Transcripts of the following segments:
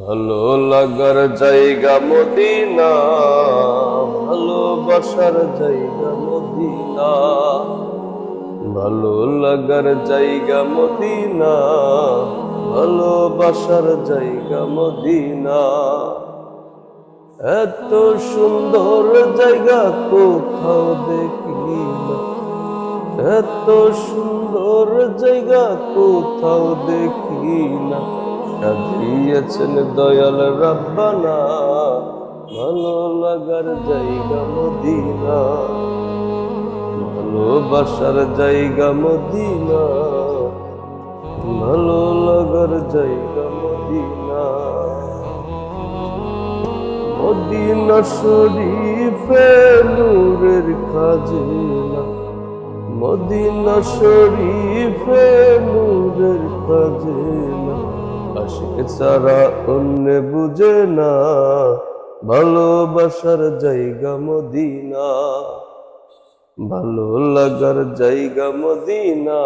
ভালো লাগার জায়গা মদিনা, ভালোবাসার জায়গা মদিনা। ভালো লাগার জায়গা মদিনা, ভালোবাসার জায়গা মদিনা। এত সুন্দর জায়গা কোথাও দেখি না, এত সুন্দর জায়গা কোথাও দেখি না। সাজিয়েছেন দয়াল রব্বানা, ভালো লাগার জায়গা মদিনা, ভালোবাসার জায়গা মদিনা, ভালো লাগার জায়গা মদিনা। মদিনা শরীফে নূরের খাজিনা, মদিনা শরীফে নূরের খাজিনা। আশিক ছাড়া অন্য বুঝে না, ভালোবাসার জায়গা মদিনা, ভালো লাগার জায়গা মদিনা,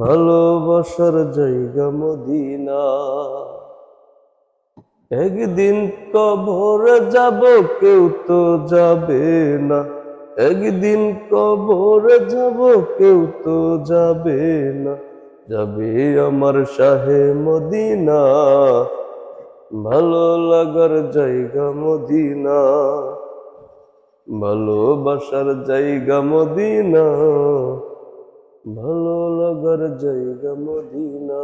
ভালোবাসার জায়গা মদিনা। একদিন কবরে যাব, কেউ তো যাবে না। একদিন কবরে যাব, কেউ তো যাবে না। যাবে আমার শাহে মদিনা, ভালো লাগার জায়গা মদিনা, ভালোবাসার জায়গা মদিনা, ভালো লাগার জায়গা মদিনা।